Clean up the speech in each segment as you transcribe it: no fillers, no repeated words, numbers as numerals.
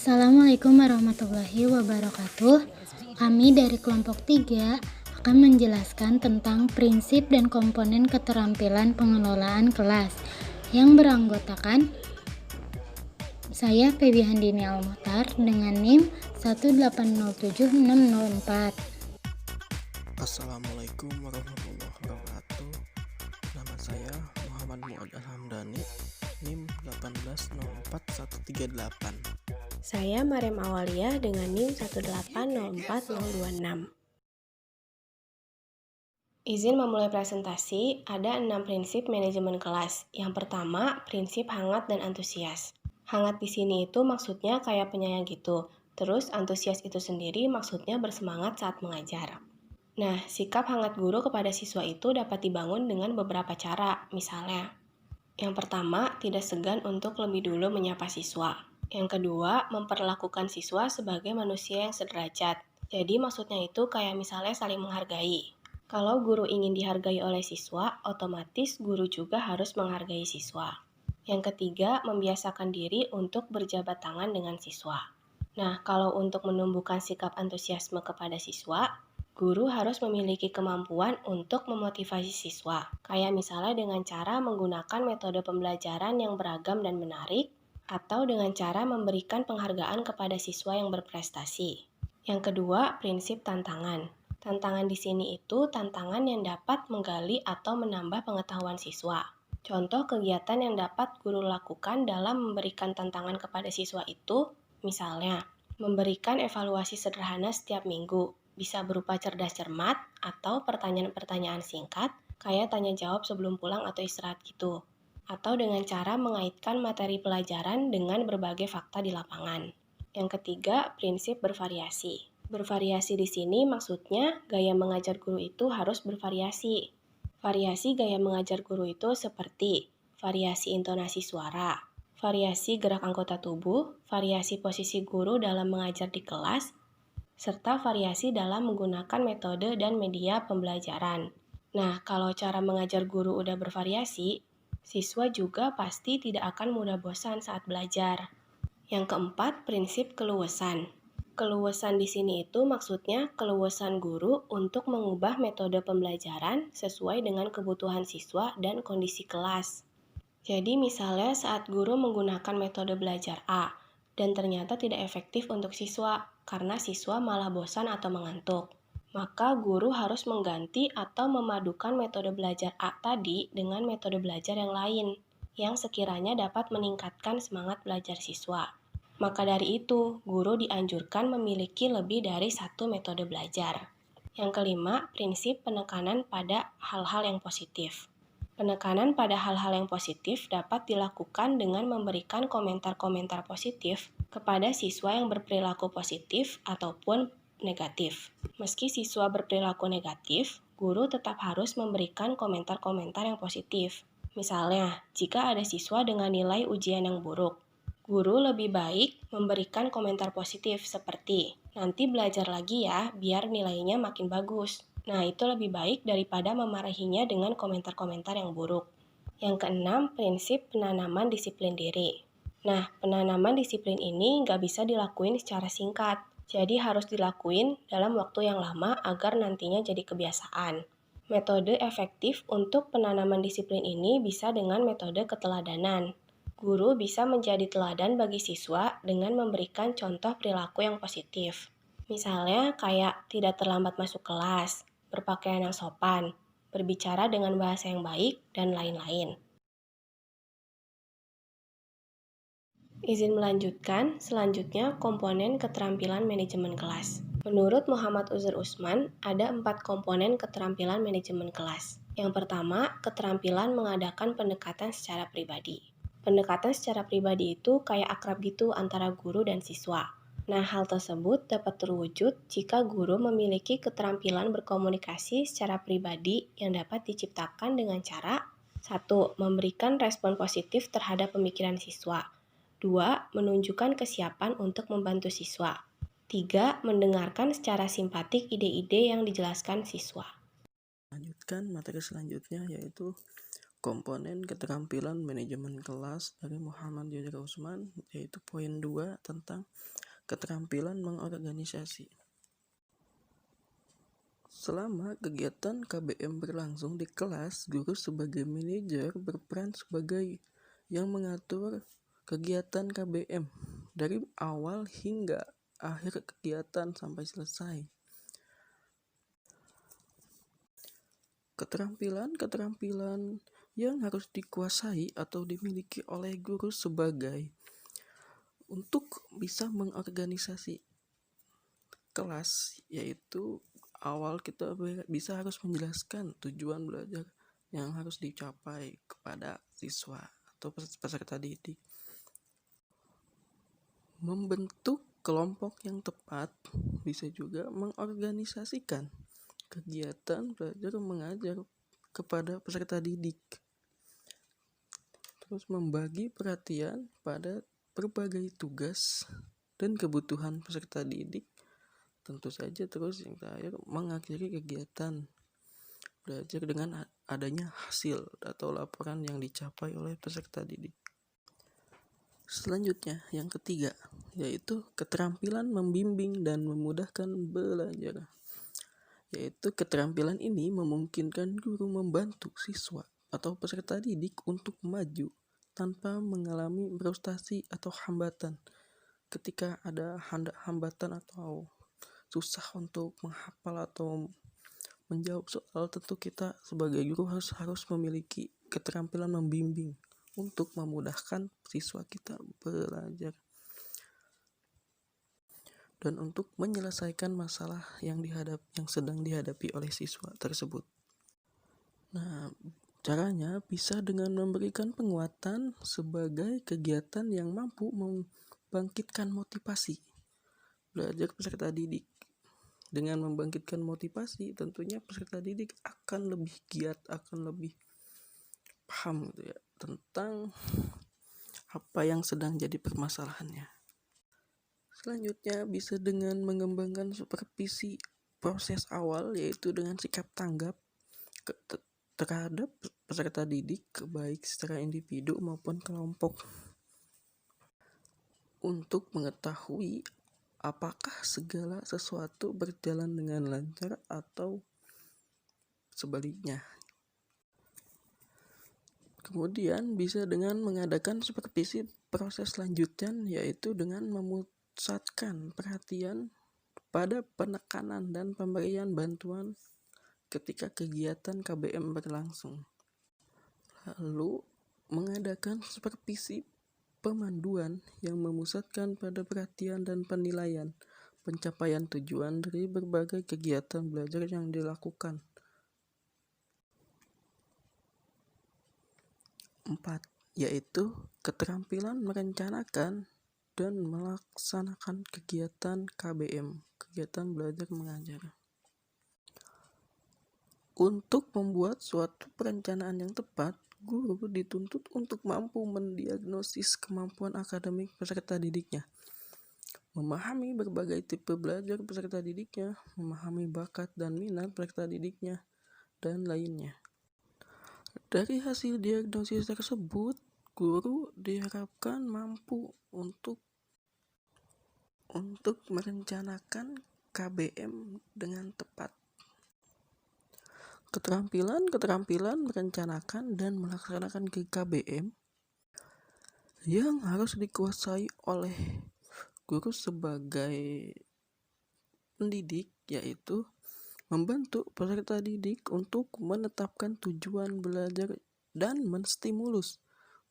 Assalamualaikum warahmatullahi wabarakatuh. Kami dari kelompok 3 akan menjelaskan tentang prinsip dan komponen keterampilan pengelolaan kelas yang beranggotakan saya Febi Handini Almuhtar dengan NIM 1807604. Assalamualaikum warahmatullahi wabarakatuh. Nama saya Muhammad Muad Alhamdani, NIM 1804138. Saya Mariam Awalia dengan NIM 1804026. Izin memulai presentasi, ada 6 prinsip manajemen kelas. Yang pertama, prinsip hangat dan antusias. Hangat di sini itu maksudnya kayak penyayang gitu. Terus antusias itu sendiri maksudnya bersemangat saat mengajar. Nah, sikap hangat guru kepada siswa itu dapat dibangun dengan beberapa cara. Misalnya, yang pertama, tidak segan untuk lebih dulu menyapa siswa. Yang kedua, memperlakukan siswa sebagai manusia yang sederajat. Jadi maksudnya itu kayak misalnya saling menghargai. Kalau guru ingin dihargai oleh siswa, otomatis guru juga harus menghargai siswa. Yang ketiga, membiasakan diri untuk berjabat tangan dengan siswa. Nah, kalau untuk menumbuhkan sikap antusiasme kepada siswa, guru harus memiliki kemampuan untuk memotivasi siswa, kayak misalnya dengan cara menggunakan metode pembelajaran yang beragam dan menarik, atau dengan cara memberikan penghargaan kepada siswa yang berprestasi. Yang kedua, prinsip tantangan. Tantangan di sini itu tantangan yang dapat menggali atau menambah pengetahuan siswa. Contoh kegiatan yang dapat guru lakukan dalam memberikan tantangan kepada siswa itu, misalnya, memberikan evaluasi sederhana setiap minggu, bisa berupa cerdas cermat atau pertanyaan-pertanyaan singkat, kayak tanya jawab sebelum pulang atau istirahat gitu. Atau dengan cara mengaitkan materi pelajaran dengan berbagai fakta di lapangan. Yang ketiga, prinsip bervariasi. Bervariasi di sini maksudnya gaya mengajar guru itu harus bervariasi. Variasi gaya mengajar guru itu seperti variasi intonasi suara, variasi gerak anggota tubuh, variasi posisi guru dalam mengajar di kelas, serta variasi dalam menggunakan metode dan media pembelajaran. Nah, kalau cara mengajar guru udah bervariasi, siswa juga pasti tidak akan mudah bosan saat belajar. Yang keempat, prinsip keluasan. Keluasan di sini itu maksudnya keluasan guru untuk mengubah metode pembelajaran sesuai dengan kebutuhan siswa dan kondisi kelas. Jadi misalnya saat guru menggunakan metode belajar A dan ternyata tidak efektif untuk siswa karena siswa malah bosan atau mengantuk. Maka guru harus mengganti atau memadukan metode belajar A tadi dengan metode belajar yang lain yang sekiranya dapat meningkatkan semangat belajar siswa. Maka dari itu, guru dianjurkan memiliki lebih dari satu metode belajar. Yang kelima, prinsip penekanan pada hal-hal yang positif. Penekanan pada hal-hal yang positif dapat dilakukan dengan memberikan komentar-komentar positif kepada siswa yang berperilaku positif ataupun negatif. Meski siswa berperilaku negatif, guru tetap harus memberikan komentar-komentar yang positif. Misalnya, jika ada siswa dengan nilai ujian yang buruk, guru lebih baik memberikan komentar positif seperti, nanti belajar lagi ya biar nilainya makin bagus. Nah, itu lebih baik daripada memarahinya dengan komentar-komentar yang buruk. Yang keenam, prinsip penanaman disiplin diri. Nah, penanaman disiplin ini nggak bisa dilakuin secara singkat. Jadi harus dilakuin dalam waktu yang lama agar nantinya jadi kebiasaan. Metode efektif untuk penanaman disiplin ini bisa dengan metode keteladanan. Guru bisa menjadi teladan bagi siswa dengan memberikan contoh perilaku yang positif. Misalnya kayak tidak terlambat masuk kelas, berpakaian yang sopan, berbicara dengan bahasa yang baik, dan lain-lain. Izin melanjutkan, selanjutnya komponen keterampilan manajemen kelas. Menurut Muhammad Uzair Usman, ada 4 komponen keterampilan manajemen kelas. Yang pertama, keterampilan mengadakan pendekatan secara pribadi. Pendekatan secara pribadi itu kayak akrab gitu antara guru dan siswa. Nah, hal tersebut dapat terwujud jika guru memiliki keterampilan berkomunikasi secara pribadi yang dapat diciptakan dengan cara 1. Memberikan respon positif terhadap pemikiran siswa. 2. Menunjukkan kesiapan untuk membantu siswa. 3. Mendengarkan secara simpatik ide-ide yang dijelaskan siswa. Lanjutkan materi selanjutnya yaitu komponen keterampilan manajemen kelas dari Muhammad Yusra Usman, yaitu poin 2 tentang keterampilan mengorganisasi. Selama kegiatan KBM berlangsung di kelas, guru sebagai manajer berperan sebagai yang mengatur kegiatan KBM dari awal hingga akhir kegiatan sampai selesai. Keterampilan yang harus dikuasai atau dimiliki oleh guru sebagai untuk bisa mengorganisasi kelas, yaitu awal kita bisa harus menjelaskan tujuan belajar yang harus dicapai kepada siswa atau peserta didik. Membentuk kelompok yang tepat, bisa juga mengorganisasikan kegiatan belajar mengajar kepada peserta didik. Terus membagi perhatian pada berbagai tugas dan kebutuhan peserta didik. Tentu saja terus yang terakhir mengakhiri kegiatan belajar dengan adanya hasil atau laporan yang dicapai oleh peserta didik. Selanjutnya, yang ketiga, yaitu keterampilan membimbing dan memudahkan belajar. Yaitu keterampilan ini memungkinkan guru membantu siswa atau peserta didik untuk maju tanpa mengalami frustasi atau hambatan. Ketika ada hambatan atau susah untuk menghafal atau menjawab soal, tentu kita sebagai guru harus memiliki keterampilan membimbing untuk memudahkan siswa kita belajar dan untuk menyelesaikan masalah yang sedang dihadapi oleh siswa tersebut. Nah, caranya bisa dengan memberikan penguatan sebagai kegiatan yang mampu membangkitkan motivasi belajar peserta didik. Dengan membangkitkan motivasi, tentunya peserta didik akan lebih giat, akan lebih paham tentang apa yang sedang jadi permasalahannya. Selanjutnya bisa dengan mengembangkan supervisi proses awal, yaitu dengan sikap tanggap terhadap peserta didik, baik secara individu maupun kelompok, untuk mengetahui apakah segala sesuatu berjalan dengan lancar atau sebaliknya. Kemudian bisa dengan mengadakan supervisi proses lanjutan, yaitu dengan memusatkan perhatian pada penekanan dan pemberian bantuan ketika kegiatan KBM berlangsung. Lalu mengadakan supervisi pemanduan yang memusatkan pada perhatian dan penilaian pencapaian tujuan dari berbagai kegiatan belajar yang dilakukan. 4. Yaitu keterampilan merencanakan dan melaksanakan kegiatan KBM, kegiatan belajar mengajar. Untuk membuat suatu perencanaan yang tepat, guru dituntut untuk mampu mendiagnosis kemampuan akademik peserta didiknya, memahami berbagai tipe belajar peserta didiknya, memahami bakat dan minat peserta didiknya, dan lainnya. Dari hasil diagnosis tersebut, guru diharapkan mampu untuk merencanakan KBM dengan tepat. Keterampilan merencanakan dan melaksanakan KBM yang harus dikuasai oleh guru sebagai pendidik, yaitu membantu peserta didik untuk menetapkan tujuan belajar dan menstimulus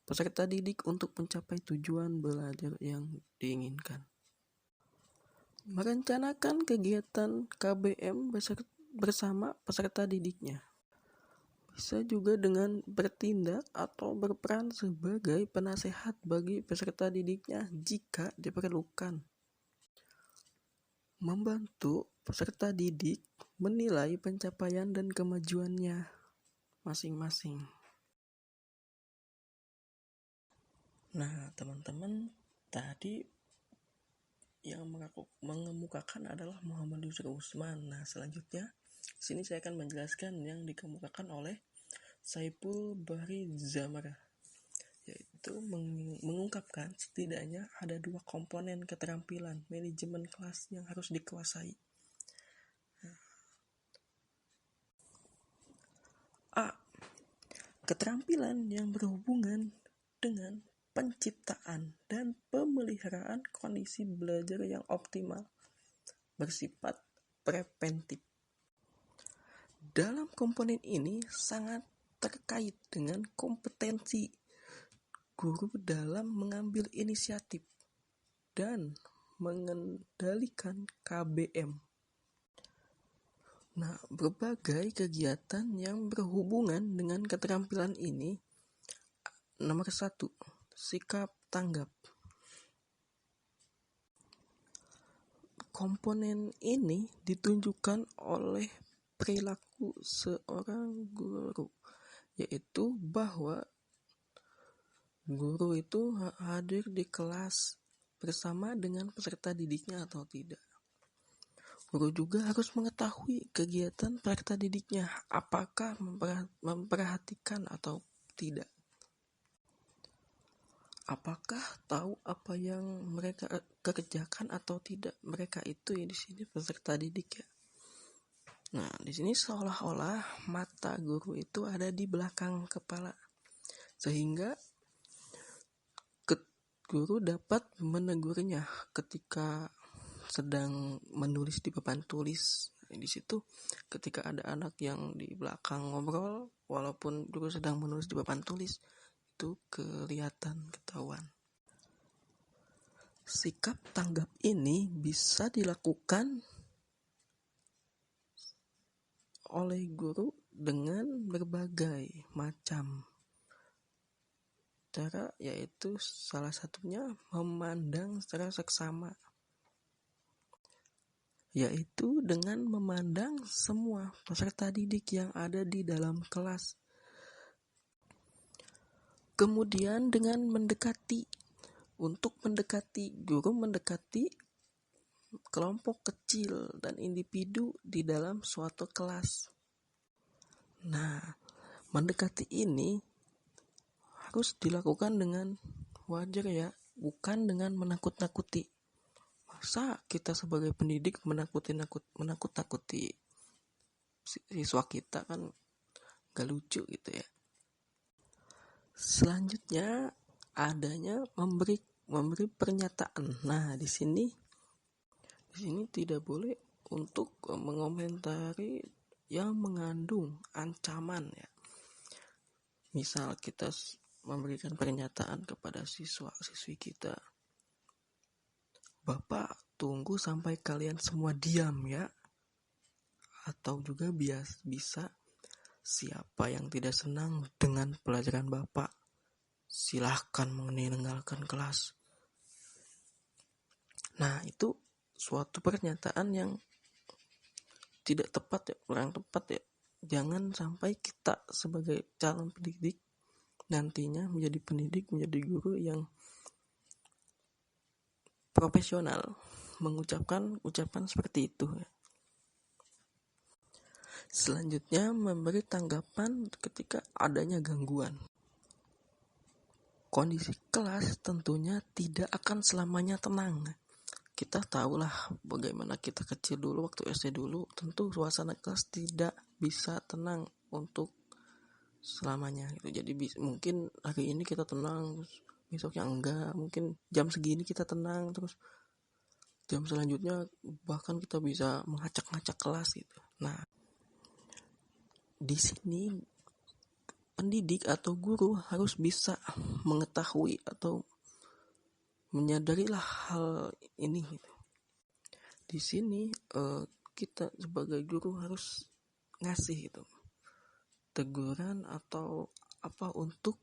peserta didik untuk mencapai tujuan belajar yang diinginkan. Merencanakan kegiatan KBM bersama peserta didiknya. Bisa juga dengan bertindak atau berperan sebagai penasehat bagi peserta didiknya jika diperlukan. Membantu peserta didik menilai pencapaian dan kemajuannya masing-masing. Nah, teman-teman, tadi yang mengemukakan adalah Muhammad Yusra Usman. Nah, selanjutnya sini saya akan menjelaskan yang dikemukakan oleh Saiful Bahri Zamarah, yaitu mengungkapkan setidaknya ada 2 komponen keterampilan manajemen kelas yang harus dikuasai. A. Keterampilan yang berhubungan dengan penciptaan dan pemeliharaan kondisi belajar yang optimal, bersifat preventif. Dalam komponen ini sangat terkait dengan kompetensi guru dalam mengambil inisiatif dan mengendalikan KBM. Nah, berbagai kegiatan yang berhubungan dengan keterampilan ini. Nomor 1, sikap tanggap. Komponen ini ditunjukkan oleh perilaku seorang guru, yaitu bahwa guru itu hadir di kelas bersama dengan peserta didiknya atau tidak. Guru juga harus mengetahui kegiatan peserta didiknya, apakah memperhatikan atau tidak. Apakah tahu apa yang mereka kerjakan atau tidak. Mereka itu di sini peserta didik ya. Nah, di sini seolah-olah mata guru itu ada di belakang kepala, sehingga guru dapat menegurnya ketika sedang menulis di papan tulis. Di situ ketika ada anak yang di belakang ngobrol, walaupun guru sedang menulis di papan tulis, itu kelihatan, ketahuan. Sikap tanggap ini bisa dilakukan oleh guru dengan berbagai macam cara, yaitu salah satunya memandang secara seksama, yaitu dengan memandang semua peserta didik yang ada di dalam kelas. Kemudian dengan mendekati, guru mendekati kelompok kecil dan individu di dalam suatu kelas. Nah, mendekati ini harus dilakukan dengan wajar ya, bukan dengan menakut-nakuti. Masa kita sebagai pendidik menakut-nakuti siswa kita, kan gak lucu gitu ya. Selanjutnya adanya memberi pernyataan. Nah, di sini tidak boleh untuk mengomentari yang mengandung ancaman ya. Misal kita memberikan pernyataan kepada siswa-siswi kita, "Bapak tunggu sampai kalian semua diam ya." Atau juga bisa, "Siapa yang tidak senang dengan pelajaran Bapak, silahkan meninggalkan kelas." Nah, itu suatu pernyataan yang tidak tepat ya, kurang tepat ya. Jangan sampai kita sebagai calon pendidik nantinya menjadi guru yang profesional mengucapkan ucapan seperti itu. Selanjutnya, memberi tanggapan ketika adanya gangguan. Kondisi kelas tentunya tidak akan selamanya tenang. Kita tahulah bagaimana kita kecil dulu, waktu SD dulu, tentu suasana kelas tidak bisa tenang untuk selamanya gitu. Jadi mungkin hari ini kita tenang, terus besoknya enggak, mungkin jam segini kita tenang, terus jam selanjutnya bahkan kita bisa mengacak-ngacak kelas gitu. Nah, di sini pendidik atau guru harus bisa mengetahui atau menyadarilah hal ini gitu. Di sini kita sebagai guru harus ngasih itu teguran atau apa untuk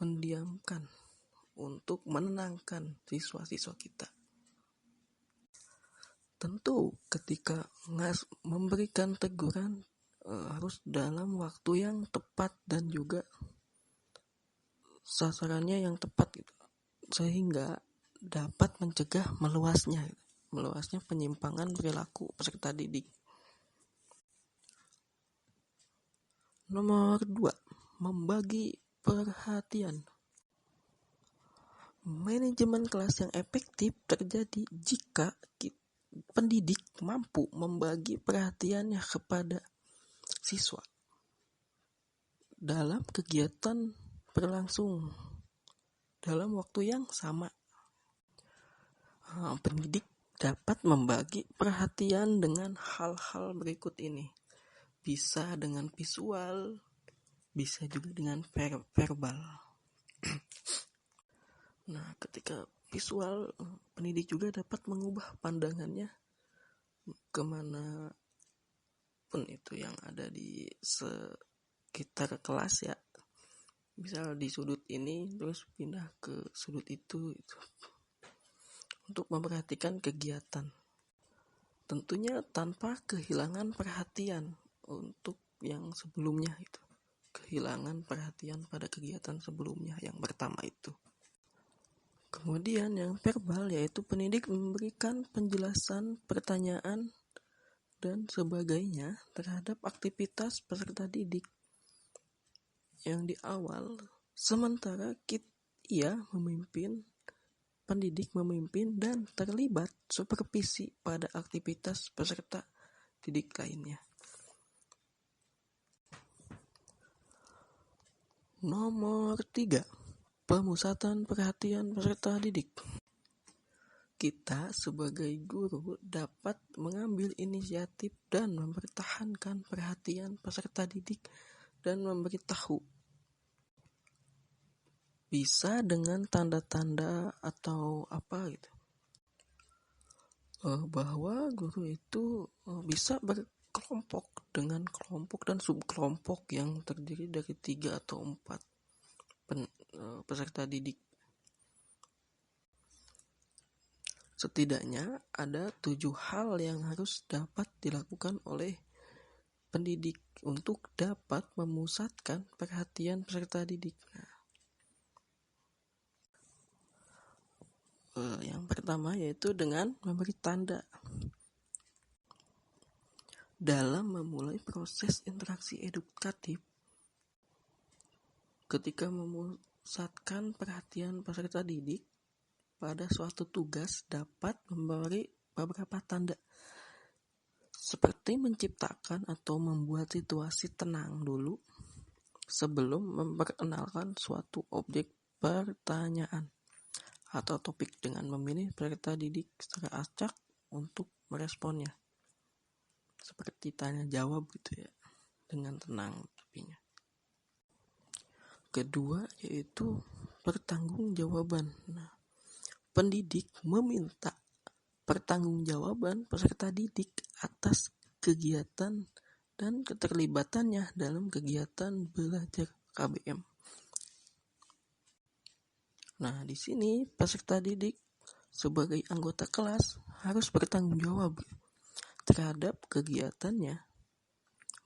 mendiamkan, untuk menenangkan siswa-siswa kita. Tentu ketika memberikan teguran harus dalam waktu yang tepat dan juga sasarannya yang tepat gitu, sehingga dapat mencegah meluasnya penyimpangan perilaku peserta didik. Nomor 2, membagi perhatian. Manajemen kelas yang efektif terjadi jika pendidik mampu membagi perhatiannya kepada siswa dalam kegiatan berlangsung dalam waktu yang sama. Pendidik dapat membagi perhatian dengan hal-hal berikut ini. Bisa dengan visual, bisa juga dengan verbal. Nah, ketika visual, pendidik juga dapat mengubah pandangannya kemana pun itu yang ada di sekitar kelas ya. Misal di sudut ini terus pindah ke sudut itu. Untuk memperhatikan kegiatan. Tentunya tanpa kehilangan perhatian untuk yang sebelumnya itu. Kehilangan perhatian pada kegiatan sebelumnya yang pertama itu. Kemudian yang verbal yaitu pendidik memberikan penjelasan, pertanyaan, dan sebagainya terhadap aktivitas peserta didik yang di awal, sementara ia pendidik memimpin dan terlibat supervisi pada aktivitas peserta didik lainnya. Nomor 3, pemusatan perhatian peserta didik. Kita sebagai guru dapat mengambil inisiatif dan mempertahankan perhatian peserta didik dan memberitahu. Bisa dengan tanda-tanda atau apa gitu. Bahwa guru itu bisa berkelompok dengan kelompok dan subkelompok yang terdiri dari 3 atau 4 peserta didik. Setidaknya ada 7 hal yang harus dapat dilakukan oleh pendidik untuk dapat memusatkan perhatian peserta didik. Yang pertama yaitu dengan memberi tanda. Dalam memulai proses interaksi edukatif, ketika memusatkan perhatian peserta didik pada suatu tugas dapat memberi beberapa tanda, seperti menciptakan atau membuat situasi tenang dulu sebelum memperkenalkan suatu objek pertanyaan atau topik dengan memilih peserta didik secara acak untuk meresponnya. Seperti tanya jawab gitu ya, dengan tenang tapinya. Kedua yaitu pertanggungjawaban. Nah, pendidik meminta pertanggungjawaban peserta didik atas kegiatan dan keterlibatannya dalam kegiatan belajar KBM. Nah, di sini peserta didik sebagai anggota kelas harus bertanggung jawab terhadap kegiatannya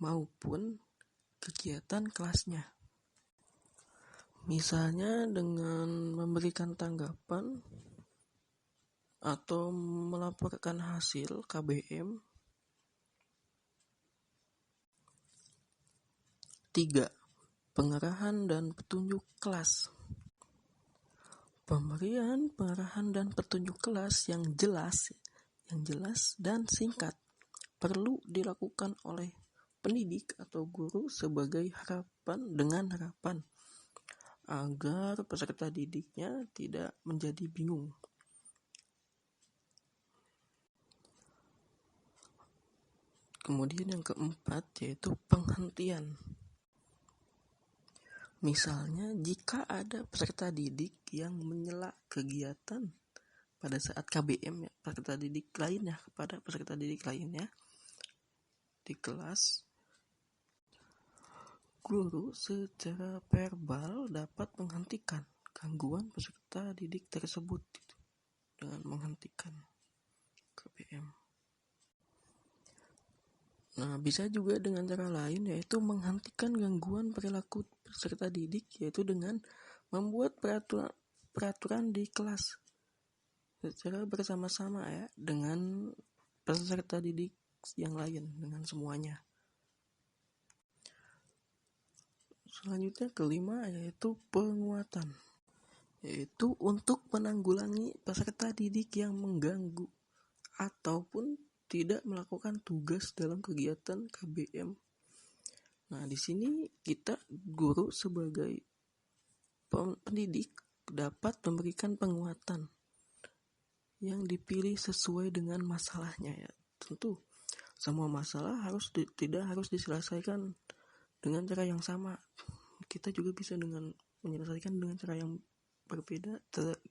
maupun kegiatan kelasnya. Misalnya dengan memberikan tanggapan atau melaporkan hasil KBM. 3. Pengarahan dan petunjuk kelas. Pemberian pengarahan dan petunjuk kelas yang jelas dan singkat perlu dilakukan oleh pendidik atau guru sebagai harapan agar peserta didiknya tidak menjadi bingung. Kemudian yang keempat yaitu penghentian. Misalnya jika ada peserta didik yang menyela kegiatan pada saat KBM ya, peserta didik lainnya kepada peserta didik lainnya di kelas, guru secara verbal dapat menghentikan gangguan peserta didik tersebut dengan menghentikan KBM. Nah, bisa juga dengan cara lain yaitu menghentikan gangguan perilaku peserta didik yaitu dengan membuat peraturan di kelas secara bersama-sama ya dengan peserta didik yang lain, dengan semuanya. Selanjutnya kelima yaitu penguatan, yaitu untuk menanggulangi peserta didik yang mengganggu ataupun tidak melakukan tugas dalam kegiatan KBM. Nah, di sini kita guru sebagai pendidik dapat memberikan penguatan yang dipilih sesuai dengan masalahnya ya. Tentu semua masalah tidak harus diselesaikan dengan cara yang sama. Kita juga bisa dengan menyelesaikan dengan cara yang berbeda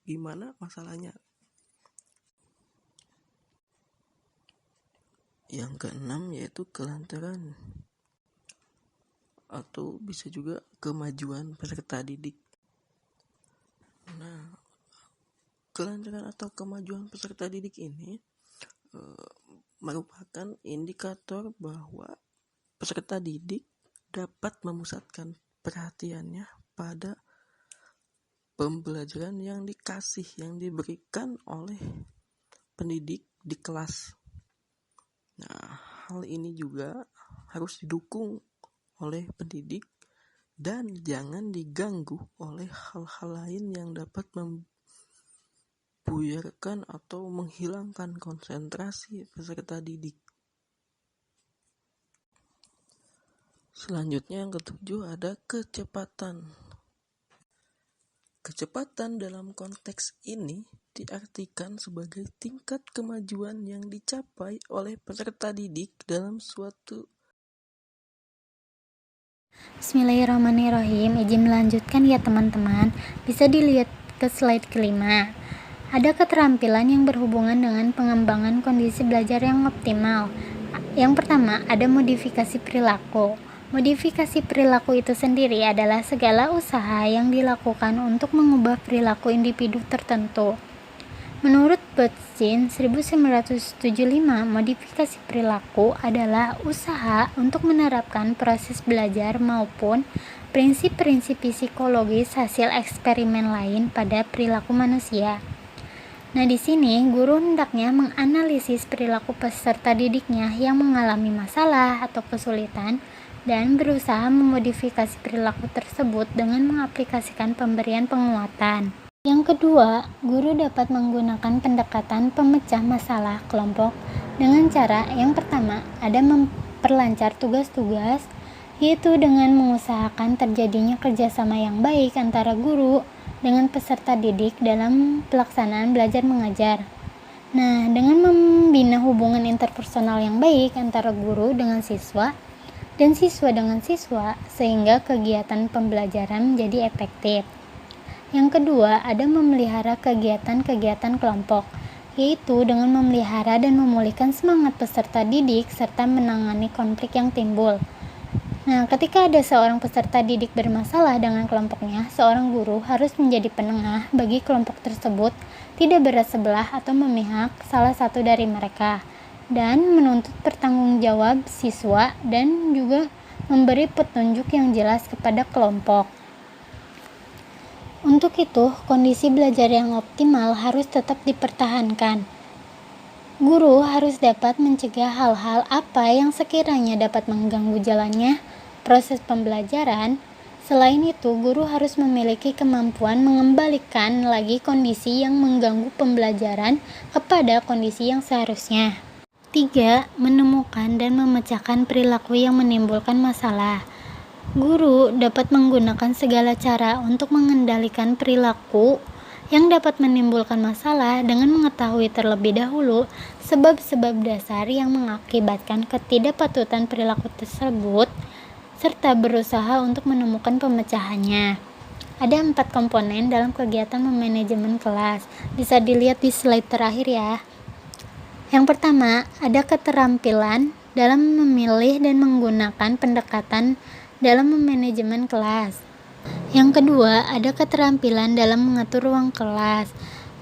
gimana masalahnya. Yang keenam yaitu kelancaran atau bisa juga kemajuan peserta didik. Nah, kelancaran atau kemajuan peserta didik ini merupakan indikator bahwa peserta didik dapat memusatkan perhatiannya pada pembelajaran yang diberikan oleh pendidik di kelas. Nah, hal ini juga harus didukung oleh pendidik dan jangan diganggu oleh hal-hal lain yang dapat membuyarkan atau menghilangkan konsentrasi peserta didik. Selanjutnya yang ketujuh ada kecepatan. Kecepatan dalam konteks ini diartikan sebagai tingkat kemajuan yang dicapai oleh peserta didik dalam suatu. Bismillahirrahmanirrahim. Izin melanjutkan ya teman-teman. Bisa dilihat ke slide kelima. Ada keterampilan yang berhubungan dengan pengembangan kondisi belajar yang optimal. Yang pertama, ada modifikasi perilaku. Modifikasi perilaku itu sendiri adalah segala usaha yang dilakukan untuk mengubah perilaku individu tertentu. Menurut Botzin 1975, modifikasi perilaku adalah usaha untuk menerapkan proses belajar maupun prinsip-prinsip psikologis hasil eksperimen lain pada perilaku manusia. Nah, di sini guru hendaknya menganalisis perilaku peserta didiknya yang mengalami masalah atau kesulitan dan berusaha memodifikasi perilaku tersebut dengan mengaplikasikan pemberian penguatan. Yang kedua, guru dapat menggunakan pendekatan pemecah masalah kelompok dengan cara yang pertama, ada memperlancar tugas-tugas, yaitu dengan mengusahakan terjadinya kerjasama yang baik antara guru dengan peserta didik dalam pelaksanaan belajar mengajar. Nah, dengan membina hubungan interpersonal yang baik antara guru dengan siswa dan siswa dengan siswa sehingga kegiatan pembelajaran menjadi efektif. Yang kedua, ada memelihara kegiatan-kegiatan kelompok, yaitu dengan memelihara dan memulihkan semangat peserta didik serta menangani konflik yang timbul. Nah, ketika ada seorang peserta didik bermasalah dengan kelompoknya, seorang guru harus menjadi penengah bagi kelompok tersebut tidak bersebelah atau memihak salah satu dari mereka, dan menuntut pertanggungjawab siswa dan juga memberi petunjuk yang jelas kepada kelompok. Untuk itu, kondisi belajar yang optimal harus tetap dipertahankan. Guru harus dapat mencegah hal-hal apa yang sekiranya dapat mengganggu jalannya proses pembelajaran. Selain itu, guru harus memiliki kemampuan mengembalikan lagi kondisi yang mengganggu pembelajaran kepada kondisi yang seharusnya. 3. Menemukan dan memecahkan perilaku yang menimbulkan masalah. Guru dapat menggunakan segala cara untuk mengendalikan perilaku yang dapat menimbulkan masalah dengan mengetahui terlebih dahulu sebab-sebab dasar yang mengakibatkan ketidakpatutan perilaku tersebut, serta berusaha untuk menemukan pemecahannya. Ada 4 komponen dalam kegiatan memanajemen kelas. Bisa dilihat di slide terakhir ya. Yang pertama, ada keterampilan dalam memilih dan menggunakan pendekatan dalam memanajemen kelas. Yang kedua, ada keterampilan dalam mengatur ruang kelas.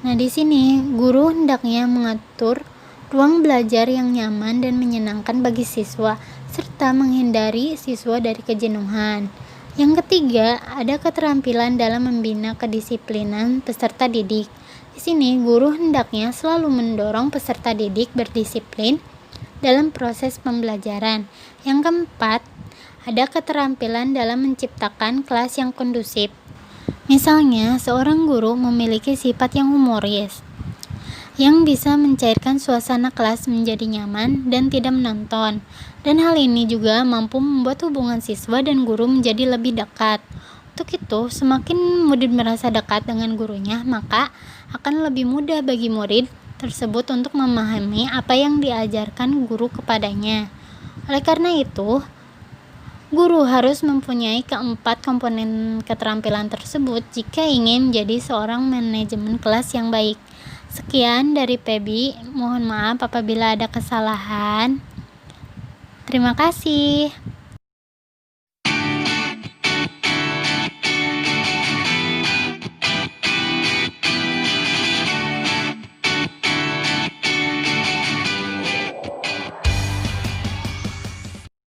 Nah, di sini guru hendaknya mengatur ruang belajar yang nyaman dan menyenangkan bagi siswa, serta menghindari siswa dari kejenuhan. Yang ketiga, ada keterampilan dalam membina kedisiplinan peserta didik. Di sini, guru hendaknya selalu mendorong peserta didik berdisiplin dalam proses pembelajaran. Yang keempat, ada keterampilan dalam menciptakan kelas yang kondusif. Misalnya, seorang guru memiliki sifat yang humoris, yang bisa mencairkan suasana kelas menjadi nyaman dan tidak menonton. Dan hal ini juga mampu membuat hubungan siswa dan guru menjadi lebih dekat. Untuk itu, semakin murid merasa dekat dengan gurunya, maka akan lebih mudah bagi murid tersebut untuk memahami apa yang diajarkan guru kepadanya. Oleh karena itu, guru harus mempunyai keempat komponen keterampilan tersebut jika ingin menjadi seorang manajemen kelas yang baik. Sekian dari Pebi, mohon maaf apabila ada kesalahan. Terima kasih.